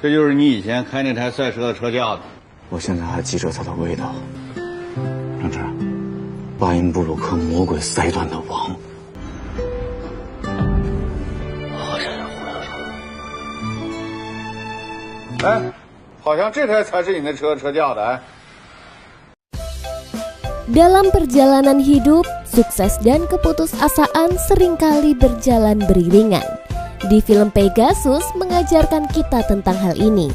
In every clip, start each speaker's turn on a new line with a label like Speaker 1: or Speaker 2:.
Speaker 1: 这就是你以前开那台赛车的车架子。
Speaker 2: 我现在还记着它的味道。张志，巴音布鲁克魔鬼赛段的王。
Speaker 1: 好像有胡说。哎，好像这台才是你那车架的哎。
Speaker 3: Dalam perjalanan hidup, sukses dan keputusasaan seringkali berjalan beriringan. Di film Pegasus mengajarkan kita tentang hal ini.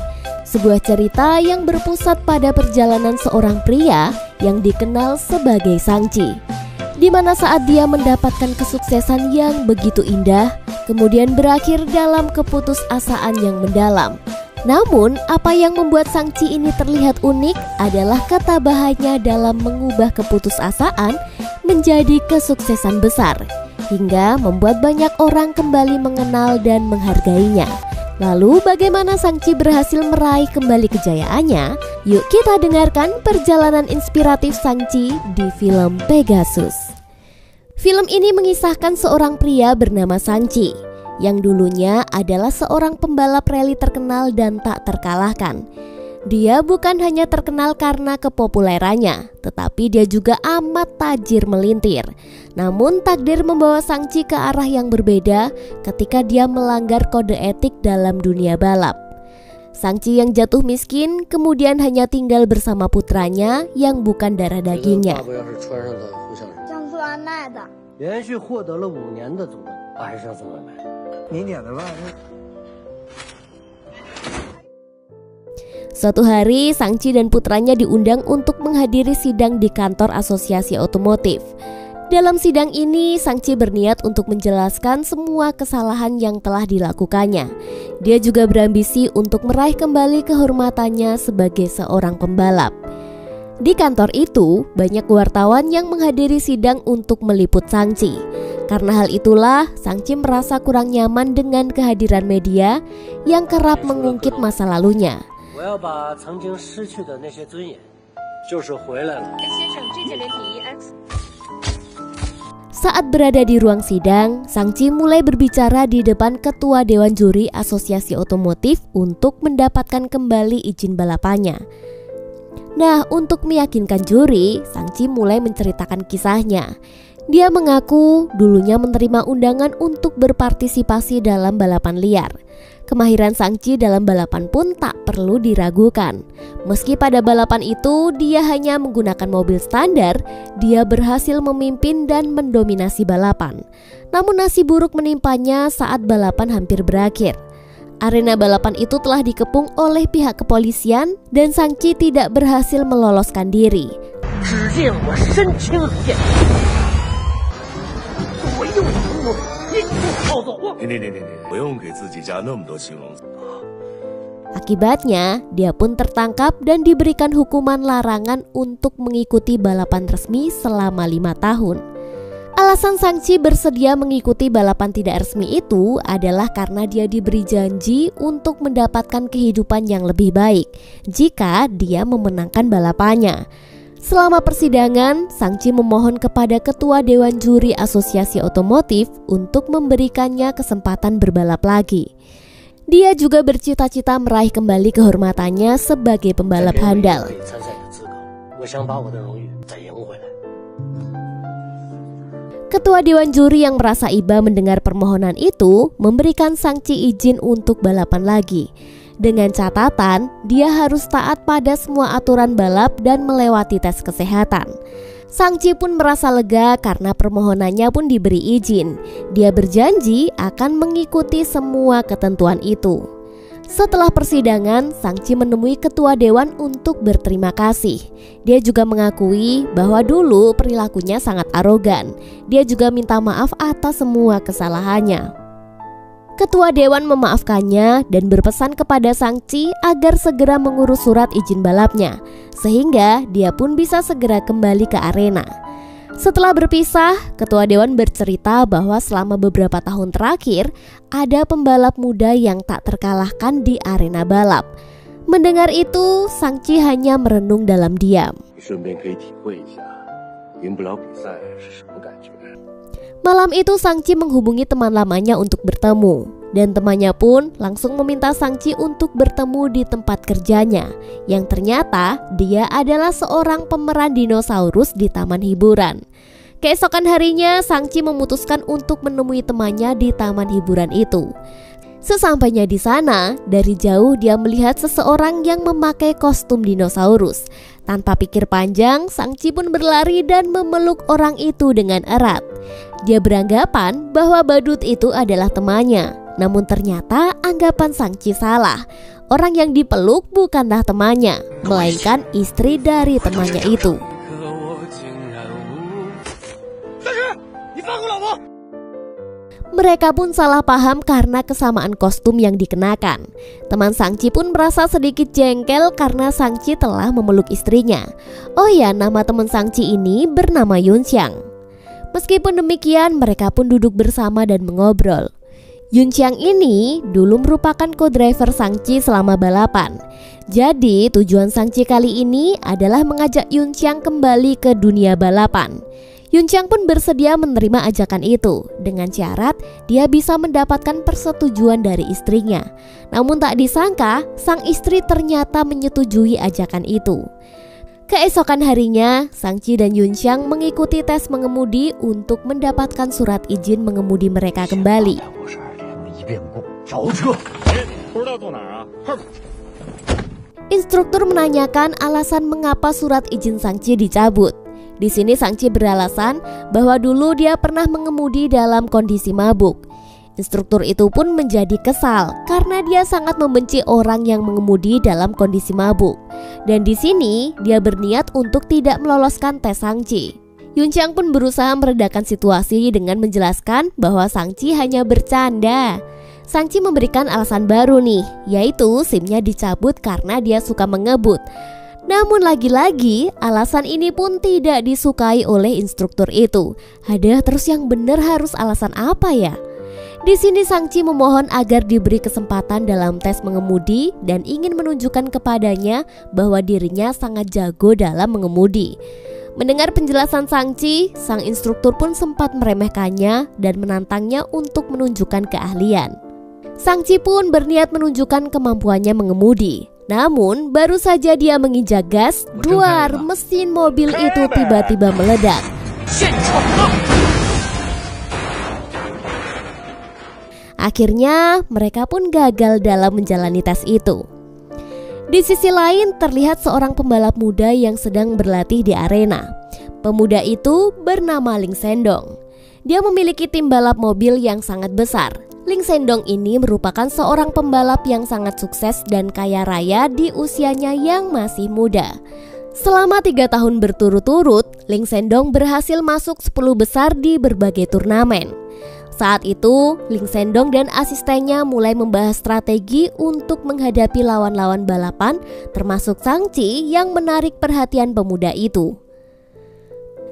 Speaker 3: Sebuah cerita yang berpusat pada perjalanan seorang pria yang dikenal sebagai Shang-Chi, di mana saat dia mendapatkan kesuksesan yang begitu indah, kemudian berakhir dalam keputusasaan yang mendalam. Namun, apa yang membuat Shang-Chi ini terlihat unik adalah ketabahannya dalam mengubah keputusasaan menjadi kesuksesan besar, hingga membuat banyak orang kembali mengenal dan menghargainya. Lalu, bagaimana Shang-Chi berhasil meraih kembali kejayaannya? Yuk kita dengarkan perjalanan inspiratif Shang-Chi di film Pegasus. Film ini mengisahkan seorang pria bernama Shang-Chi yang dulunya adalah seorang pembalap rally terkenal dan tak terkalahkan. Dia bukan hanya terkenal karena kepopulerannya, tetapi dia juga amat tajir melintir. Namun takdir membawa Shang-Chi ke arah yang berbeda ketika dia melanggar kode etik dalam dunia balap. Shang-Chi yang jatuh miskin kemudian hanya tinggal bersama putranya yang bukan darah dagingnya. Suatu hari, Shang-Chi dan putranya diundang untuk menghadiri sidang di kantor asosiasi otomotif. Dalam sidang ini, Shang-Chi berniat untuk menjelaskan semua kesalahan yang telah dilakukannya. Dia juga berambisi untuk meraih kembali kehormatannya sebagai seorang pembalap. Di kantor itu, banyak wartawan yang menghadiri sidang untuk meliput Shang-Chi. Karena hal itulah, Shang-Chi merasa kurang nyaman dengan kehadiran media yang kerap mengungkit masa lalunya. Saat berada di ruang sidang, Shang-Chi mulai berbicara di depan ketua dewan juri asosiasi otomotif untuk mendapatkan kembali izin balapannya. Nah, untuk meyakinkan juri, Shang-Chi mulai menceritakan kisahnya. Dia mengaku dulunya menerima undangan untuk berpartisipasi dalam balapan liar. Kemahiran Shang-Chi dalam balapan pun tak perlu diragukan. Meski pada balapan itu dia hanya menggunakan mobil standar, dia berhasil memimpin dan mendominasi balapan. Namun nasib buruk menimpanya saat balapan hampir berakhir. Arena balapan itu telah dikepung oleh pihak kepolisian dan Shang-Chi tidak berhasil meloloskan diri. Akibatnya, dia pun tertangkap dan diberikan hukuman larangan untuk mengikuti balapan resmi selama 5 tahun. Alasan Shang-Chi bersedia mengikuti balapan tidak resmi itu adalah karena dia diberi janji untuk mendapatkan kehidupan yang lebih baik jika dia memenangkan balapannya. Selama persidangan, Shang-Chi memohon kepada ketua dewan juri asosiasi otomotif untuk memberikannya kesempatan berbalap lagi. Dia juga bercita-cita meraih kembali kehormatannya sebagai pembalap handal. Ketua dewan juri yang merasa iba mendengar permohonan itu memberikan Shang-Chi izin untuk balapan lagi. Dengan catatan, dia harus taat pada semua aturan balap dan melewati tes kesehatan. Shang-Chi pun merasa lega karena permohonannya pun diberi izin. Dia berjanji akan mengikuti semua ketentuan itu. Setelah persidangan, Shang-Chi menemui ketua dewan untuk berterima kasih. Dia juga mengakui bahwa dulu perilakunya sangat arogan. Dia juga minta maaf atas semua kesalahannya. Ketua dewan memaafkannya dan berpesan kepada Shang-Chi agar segera mengurus surat izin balapnya, sehingga dia pun bisa segera kembali ke arena. Setelah berpisah, ketua dewan bercerita bahwa selama beberapa tahun terakhir ada pembalap muda yang tak terkalahkan di arena balap. Mendengar itu, Shang-Chi hanya merenung dalam diam. Malam itu Shang-Chi menghubungi teman lamanya untuk bertemu. Dan temannya pun langsung meminta Sang-chi untuk bertemu di tempat kerjanya, yang ternyata dia adalah seorang pemeran dinosaurus di taman hiburan. Keesokan harinya, Sang-chi memutuskan untuk menemui temannya di taman hiburan itu. Sesampainya di sana, dari jauh dia melihat seseorang yang memakai kostum dinosaurus. Tanpa pikir panjang, Sang-chi pun berlari dan memeluk orang itu dengan erat. Dia beranggapan bahwa badut itu adalah temannya. Namun ternyata anggapan Sang-chi salah. Orang yang dipeluk bukanlah temannya, melainkan istri dari temannya itu. Mereka pun salah paham karena kesamaan kostum yang dikenakan. Teman Sang-chi pun merasa sedikit jengkel karena Sang-chi telah memeluk istrinya. Oh ya, nama teman Sang-chi ini bernama Yunxiang. Meskipun demikian, mereka pun duduk bersama dan mengobrol. Yunxiang ini dulu merupakan co-driver Sang-chi selama balapan. Jadi tujuan Sang-chi kali ini adalah mengajak Yunxiang kembali ke dunia balapan. Yunxiang pun bersedia menerima ajakan itu dengan syarat dia bisa mendapatkan persetujuan dari istrinya. Namun tak disangka sang istri ternyata menyetujui ajakan itu. Keesokan harinya, Sang-chi dan Yunxiang mengikuti tes mengemudi untuk mendapatkan surat izin mengemudi mereka kembali. Instruktur menanyakan alasan mengapa surat izin Sang-chi dicabut. Di sini Sang-chi beralasan bahwa dulu dia pernah mengemudi dalam kondisi mabuk. Instruktur itu pun menjadi kesal karena dia sangat membenci orang yang mengemudi dalam kondisi mabuk. Dan di sini dia berniat untuk tidak meloloskan tes Sang-chi. Yunxiang pun berusaha meredakan situasi dengan menjelaskan bahwa Sang-chi hanya bercanda. Sang-chi memberikan alasan baru nih, yaitu SIM-nya dicabut karena dia suka mengebut. Namun lagi-lagi alasan ini pun tidak disukai oleh instruktur itu. Ada terus yang benar harus alasan apa ya? Di sini Sang-chi memohon agar diberi kesempatan dalam tes mengemudi dan ingin menunjukkan kepadanya bahwa dirinya sangat jago dalam mengemudi. Mendengar penjelasan Sang-chi, sang instruktur pun sempat meremehkannya dan menantangnya untuk menunjukkan keahlian. Sang-chi pun berniat menunjukkan kemampuannya mengemudi. Namun baru saja dia menginjak gas, duar, mesin mobil itu tiba-tiba meledak. Akhirnya mereka pun gagal dalam menjalani tes itu. Di sisi lain terlihat seorang pembalap muda yang sedang berlatih di arena. Pemuda itu bernama Ling Sendong. Dia memiliki tim balap mobil yang sangat besar. Ling Sendong ini merupakan seorang pembalap yang sangat sukses dan kaya raya di usianya yang masih muda. Selama 3 tahun berturut-turut, Ling Sendong berhasil masuk 10 besar di berbagai turnamen. Saat itu, Ling Sendong dan asistennya mulai membahas strategi untuk menghadapi lawan-lawan balapan, termasuk Sang-chi yang menarik perhatian pemuda itu.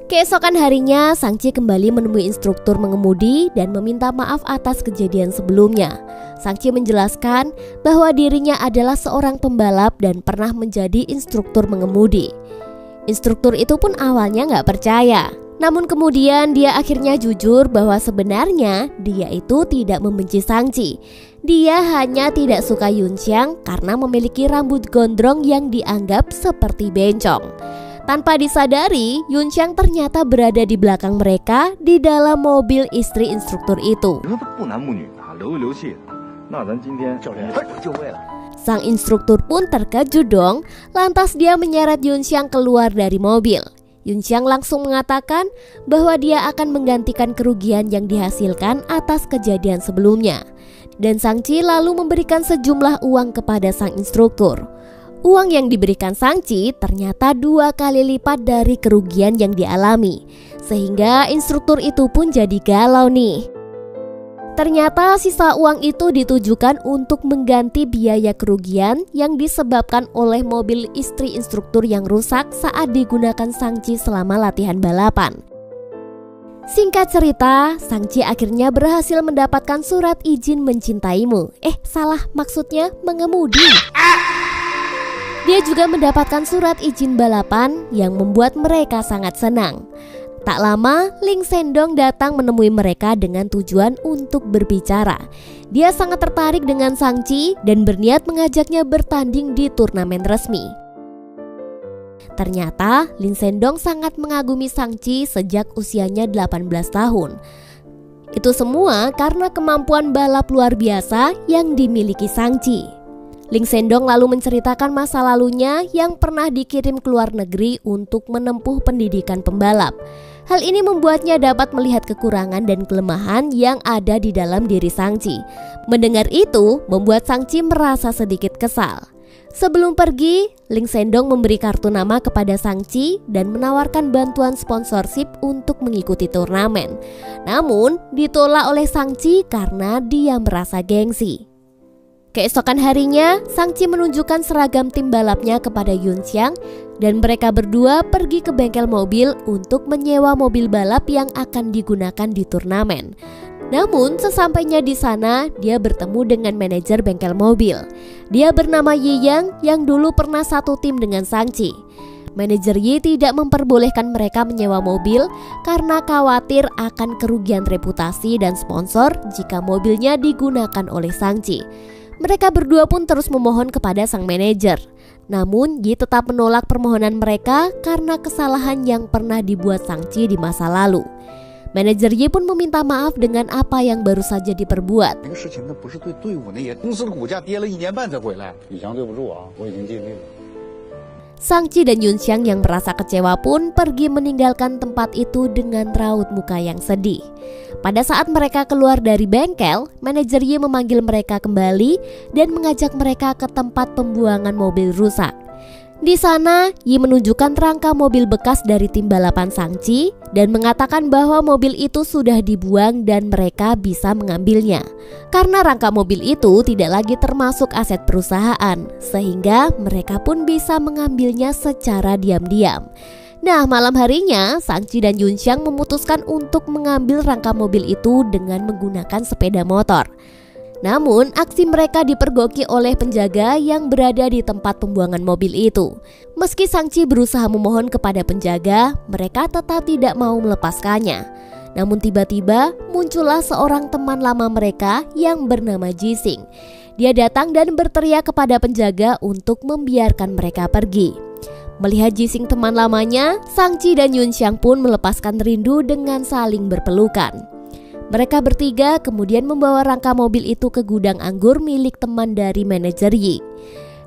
Speaker 3: Keesokan harinya, Sang-chi kembali menemui instruktur mengemudi dan meminta maaf atas kejadian sebelumnya. Sang-chi menjelaskan bahwa dirinya adalah seorang pembalap dan pernah menjadi instruktur mengemudi. Instruktur itu pun awalnya nggak percaya. Namun kemudian dia akhirnya jujur bahwa sebenarnya dia itu tidak membenci Sang-chi. Dia hanya tidak suka Yunxiang karena memiliki rambut gondrong yang dianggap seperti bencong. Tanpa disadari, Yunxiang ternyata berada di belakang mereka di dalam mobil istri instruktur itu. Sang instruktur pun terkejut dong, lantas dia menyeret Yunxiang keluar dari mobil. Yunxiang langsung mengatakan bahwa dia akan menggantikan kerugian yang dihasilkan atas kejadian sebelumnya. Dan Sang-chi lalu memberikan sejumlah uang kepada sang instruktur. Uang yang diberikan Sang-chi ternyata 2 kali lipat dari kerugian yang dialami. Sehingga instruktur itu pun jadi galau nih. Ternyata sisa uang itu ditujukan untuk mengganti biaya kerugian yang disebabkan oleh mobil istri instruktur yang rusak saat digunakan Sang-chi selama latihan balapan. Singkat cerita, Sang-chi akhirnya berhasil mendapatkan surat izin mencintaimu. Salah, maksudnya mengemudi. Dia juga mendapatkan surat izin balapan yang membuat mereka sangat senang. Tak lama, Ling Sendong datang menemui mereka dengan tujuan untuk berbicara. Dia sangat tertarik dengan Shang-Chi dan berniat mengajaknya bertanding di turnamen resmi. Ternyata, Ling Sendong sangat mengagumi Shang-Chi sejak usianya 18 tahun. Itu semua karena kemampuan balap luar biasa yang dimiliki Shang-Chi. Ling Sendong lalu menceritakan masa lalunya yang pernah dikirim ke luar negeri untuk menempuh pendidikan pembalap. Hal ini membuatnya dapat melihat kekurangan dan kelemahan yang ada di dalam diri Shang-Chi. Mendengar itu, membuat Shang-Chi merasa sedikit kesal. Sebelum pergi, Ling Sendong memberi kartu nama kepada Shang-Chi dan menawarkan bantuan sponsorship untuk mengikuti turnamen. Namun, ditolak oleh Shang-Chi karena dia merasa gengsi. Keesokan harinya, Shang-Chi menunjukkan seragam tim balapnya kepada Yun Xiang dan mereka berdua pergi ke bengkel mobil untuk menyewa mobil balap yang akan digunakan di turnamen. Namun, sesampainya di sana, dia bertemu dengan manajer bengkel mobil. Dia bernama Yi Yang yang dulu pernah satu tim dengan Shang-Chi. Manajer Yi tidak memperbolehkan mereka menyewa mobil karena khawatir akan kerugian reputasi dan sponsor jika mobilnya digunakan oleh Shang-Chi. Mereka berdua pun terus memohon kepada sang manajer. Namun, Yi tetap menolak permohonan mereka karena kesalahan yang pernah dibuat Shang-Chi di masa lalu. Manajer Yi pun meminta maaf dengan apa yang baru saja diperbuat. Shang-Chi dan Yun Xiang yang merasa kecewa pun pergi meninggalkan tempat itu dengan raut muka yang sedih. Pada saat mereka keluar dari bengkel, manajer Yi memanggil mereka kembali dan mengajak mereka ke tempat pembuangan mobil rusak. Di sana, Yi menunjukkan rangka mobil bekas dari tim balapan Shang-Chi dan mengatakan bahwa mobil itu sudah dibuang dan mereka bisa mengambilnya. Karena rangka mobil itu tidak lagi termasuk aset perusahaan, sehingga mereka pun bisa mengambilnya secara diam-diam. Nah, malam harinya, Shang-Chi dan Yun Xiang memutuskan untuk mengambil rangka mobil itu dengan menggunakan sepeda motor. Namun, aksi mereka dipergoki oleh penjaga yang berada di tempat pembuangan mobil itu. Meski Shang-Chi berusaha memohon kepada penjaga, mereka tetap tidak mau melepaskannya. Namun tiba-tiba muncullah seorang teman lama mereka yang bernama Jising. Dia datang dan berteriak kepada penjaga untuk membiarkan mereka pergi. Melihat Jising teman lamanya, Shang-Chi dan Yun Xiang pun melepaskan rindu dengan saling berpelukan. Mereka bertiga kemudian membawa rangka mobil itu ke gudang anggur milik teman dari manajer Yi.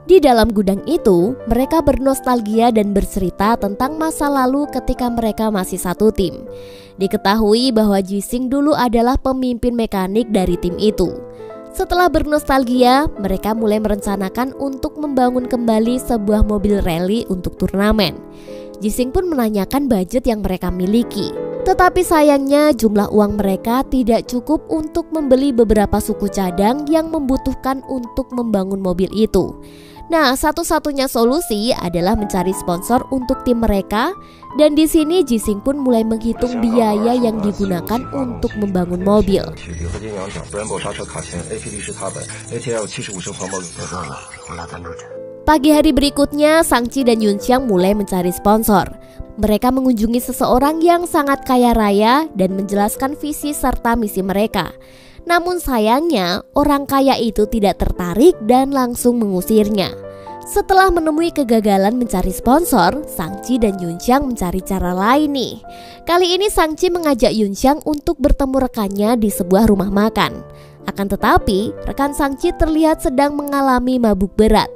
Speaker 3: Di dalam gudang itu, mereka bernostalgia dan bercerita tentang masa lalu ketika mereka masih satu tim. Diketahui bahwa Jising dulu adalah pemimpin mekanik dari tim itu. Setelah bernostalgia, mereka mulai merencanakan untuk membangun kembali sebuah mobil rally untuk turnamen. Jising pun menanyakan budget yang mereka miliki. Tetapi sayangnya jumlah uang mereka tidak cukup untuk membeli beberapa suku cadang yang membutuhkan untuk membangun mobil itu. Nah, satu-satunya solusi adalah mencari sponsor untuk tim mereka. Dan di sini Jising pun mulai menghitung biaya yang digunakan untuk membangun mobil. Pagi hari berikutnya, Shang-Chi dan Yun Xiang mulai mencari sponsor. Mereka mengunjungi seseorang yang sangat kaya raya dan menjelaskan visi serta misi mereka. Namun sayangnya, orang kaya itu tidak tertarik dan langsung mengusirnya. Setelah menemui kegagalan mencari sponsor, Shang-Chi dan Yun Xiang mencari cara lain nih. Kali ini Shang-Chi mengajak Yun Xiang untuk bertemu rekannya di sebuah rumah makan. Akan tetapi, rekan Shang-Chi terlihat sedang mengalami mabuk berat.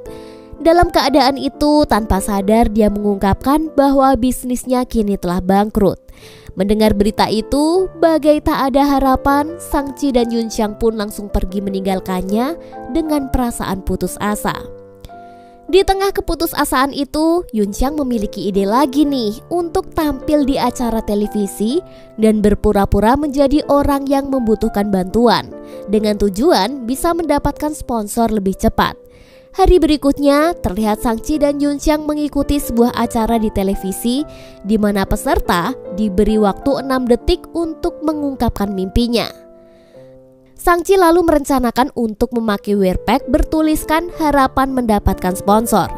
Speaker 3: Dalam keadaan itu, tanpa sadar dia mengungkapkan bahwa bisnisnya kini telah bangkrut. Mendengar berita itu, bagai tak ada harapan, Shang-Chi dan Yun Xiang pun langsung pergi meninggalkannya dengan perasaan putus asa. Di tengah keputusasaan itu, Yun Xiang memiliki ide lagi nih untuk tampil di acara televisi dan berpura-pura menjadi orang yang membutuhkan bantuan dengan tujuan bisa mendapatkan sponsor lebih cepat. Hari berikutnya, terlihat Shang-Chi dan Yun Xiang mengikuti sebuah acara di televisi di mana peserta diberi waktu 6 detik untuk mengungkapkan mimpinya. Shang-Chi lalu merencanakan untuk memakai wear pack bertuliskan harapan mendapatkan sponsor.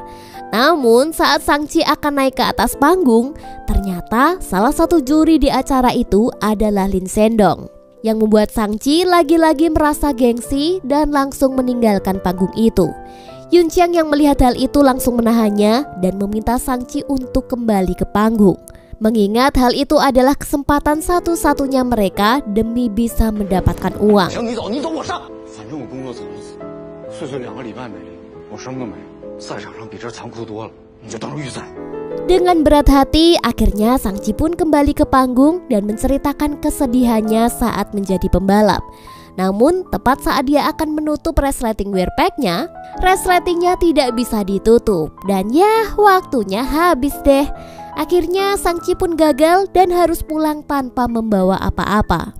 Speaker 3: Namun saat Sangchi akan naik ke atas panggung, ternyata salah satu juri di acara itu adalah Lin Sendong, yang membuat Sangchi lagi-lagi merasa gengsi dan langsung meninggalkan panggung itu. Yun Xiang yang melihat hal itu langsung menahannya dan meminta Sangchi untuk kembali ke panggung, mengingat hal itu adalah kesempatan satu-satunya mereka demi bisa mendapatkan uang. Dengan berat hati, akhirnya Sangchi pun kembali ke panggung dan menceritakan kesedihannya saat menjadi pembalap. Namun tepat saat dia akan menutup resleting wear pack-nya, resletingnya tidak bisa ditutup dan ya waktunya habis deh. Akhirnya Sangchi pun gagal dan harus pulang tanpa membawa apa-apa.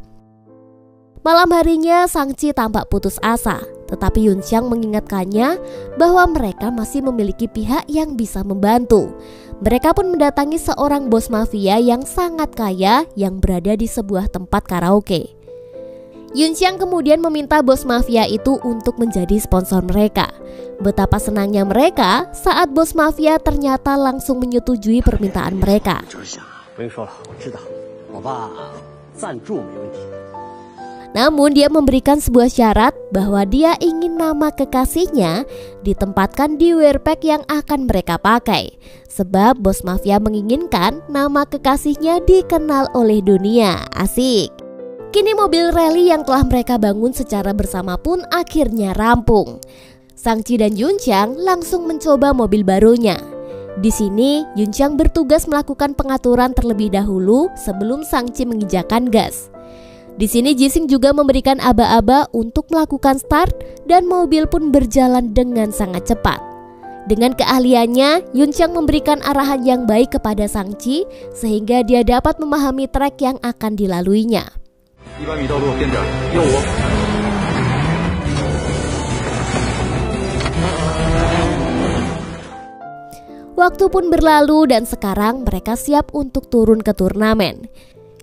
Speaker 3: Malam harinya Sangchi tampak putus asa, tetapi Yun Xiang mengingatkannya bahwa mereka masih memiliki pihak yang bisa membantu. Mereka pun mendatangi seorang bos mafia yang sangat kaya yang berada di sebuah tempat karaoke. Yun Xiang kemudian meminta bos mafia itu untuk menjadi sponsor mereka. Betapa senangnya mereka saat bos mafia ternyata langsung menyetujui permintaan mereka. Namun dia memberikan sebuah syarat bahwa dia ingin nama kekasihnya ditempatkan di wear pack yang akan mereka pakai. Sebab bos mafia menginginkan nama kekasihnya dikenal oleh dunia. Asik. Kini mobil rally yang telah mereka bangun secara bersama pun akhirnya rampung. Sangchi dan Yun Xiang langsung mencoba mobil barunya. Di sini Yun Xiang bertugas melakukan pengaturan terlebih dahulu sebelum Sangchi menginjakan gas. Di sini Jising juga memberikan aba-aba untuk melakukan start dan mobil pun berjalan dengan sangat cepat. Dengan keahliannya, Yun Xiang memberikan arahan yang baik kepada Sangchi sehingga dia dapat memahami trek yang akan dilaluinya. Waktu pun berlalu dan sekarang mereka siap untuk turun ke turnamen.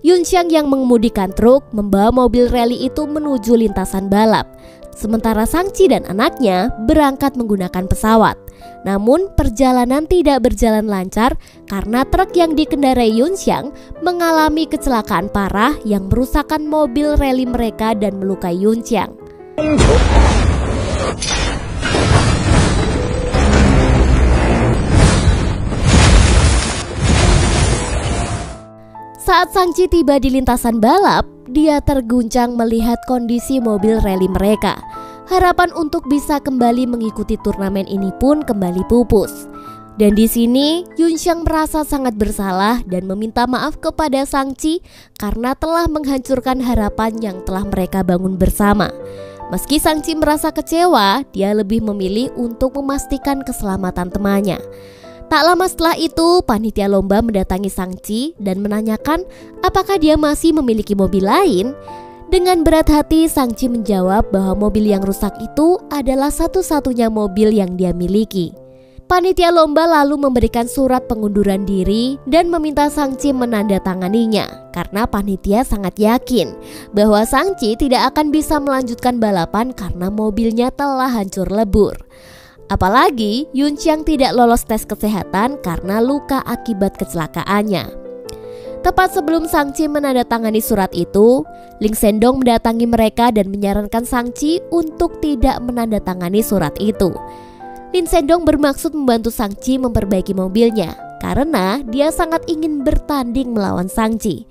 Speaker 3: Yun Xiang yang mengemudikan truk membawa mobil rally itu menuju lintasan balap. Sementara Sangchi dan anaknya berangkat menggunakan pesawat. Namun perjalanan tidak berjalan lancar karena truk yang dikendarai Yun Xiang mengalami kecelakaan parah yang merusakkan mobil rally mereka dan melukai Yun Xiang. Saat Sangchi tiba di lintasan balap, dia terguncang melihat kondisi mobil rally mereka. Harapan untuk bisa kembali mengikuti turnamen ini pun kembali pupus. Dan di sini Yun Xiang merasa sangat bersalah dan meminta maaf kepada Sangchi karena telah menghancurkan harapan yang telah mereka bangun bersama. Meski Sangchi merasa kecewa, dia lebih memilih untuk memastikan keselamatan temannya. Tak lama setelah itu, panitia lomba mendatangi Sangchi dan menanyakan apakah dia masih memiliki mobil lain. Dengan berat hati, Sangchi menjawab bahwa mobil yang rusak itu adalah satu-satunya mobil yang dia miliki. Panitia lomba lalu memberikan surat pengunduran diri dan meminta Sangchi menandatanganinya karena panitia sangat yakin bahwa Sangchi tidak akan bisa melanjutkan balapan karena mobilnya telah hancur lebur. Apalagi Yun Xiang tidak lolos tes kesehatan karena luka akibat kecelakaannya. Tepat sebelum Sangchi menandatangani surat itu, Lin Sendong mendatangi mereka dan menyarankan Sangchi untuk tidak menandatangani surat itu. Lin Sendong bermaksud membantu Sangchi memperbaiki mobilnya karena dia sangat ingin bertanding melawan Sangchi.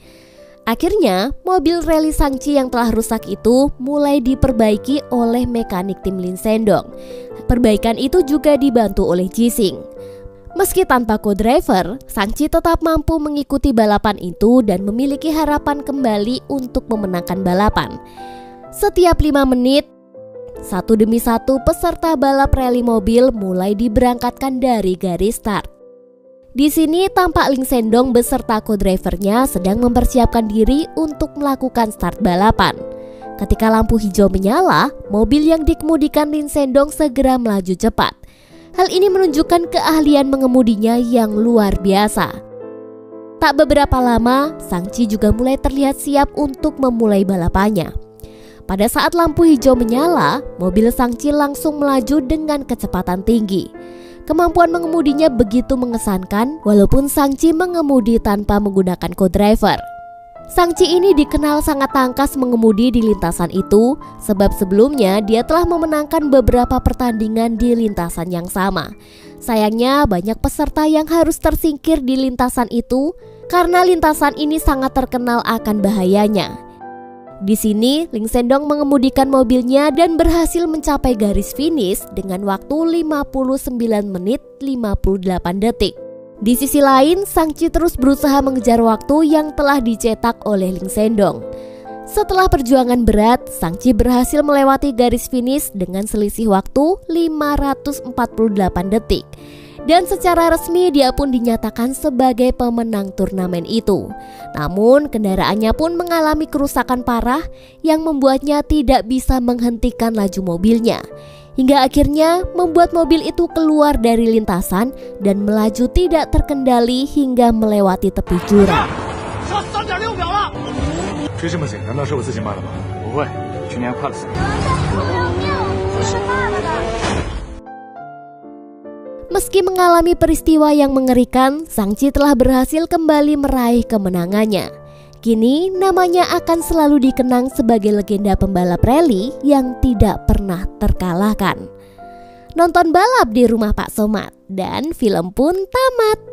Speaker 3: Akhirnya, mobil rally Sangchi yang telah rusak itu mulai diperbaiki oleh mekanik tim Lin Sendong. Perbaikan itu juga dibantu oleh Jising. Meski tanpa co-driver, Sangchi tetap mampu mengikuti balapan itu dan memiliki harapan kembali untuk memenangkan balapan. Setiap 5 menit, satu demi satu peserta balap rally mobil mulai diberangkatkan dari garis start. Di sini tampak Lin Sendong beserta co-drivernya sedang mempersiapkan diri untuk melakukan start balapan. Ketika lampu hijau menyala, mobil yang dikemudikan Lin Sendong segera melaju cepat. Hal ini menunjukkan keahlian mengemudinya yang luar biasa. Tak beberapa lama, Sangchi juga mulai terlihat siap untuk memulai balapannya. Pada saat lampu hijau menyala, mobil Sangchi langsung melaju dengan kecepatan tinggi. Kemampuan mengemudinya begitu mengesankan walaupun Sang-chi mengemudi tanpa menggunakan co-driver. Sang-chi ini dikenal sangat tangkas mengemudi di lintasan itu sebab sebelumnya dia telah memenangkan beberapa pertandingan di lintasan yang sama. Sayangnya banyak peserta yang harus tersingkir di lintasan itu karena lintasan ini sangat terkenal akan bahayanya. Di sini, Ling Sendong mengemudikan mobilnya dan berhasil mencapai garis finish dengan waktu 59 menit 58 detik. Di sisi lain, Sang-chi terus berusaha mengejar waktu yang telah dicetak oleh Ling Sendong. Setelah perjuangan berat, Sang-chi berhasil melewati garis finish dengan selisih waktu 548 detik. Dan secara resmi dia pun dinyatakan sebagai pemenang turnamen itu. Namun kendaraannya pun mengalami kerusakan parah yang membuatnya tidak bisa menghentikan laju mobilnya. Hingga akhirnya membuat mobil itu keluar dari lintasan dan melaju tidak terkendali hingga melewati tepi jurang. Meski mengalami peristiwa yang mengerikan, Sang-chi telah berhasil kembali meraih kemenangannya. Kini namanya akan selalu dikenang sebagai legenda pembalap rally yang tidak pernah terkalahkan. Nonton balap di rumah Pak Somad dan film pun tamat.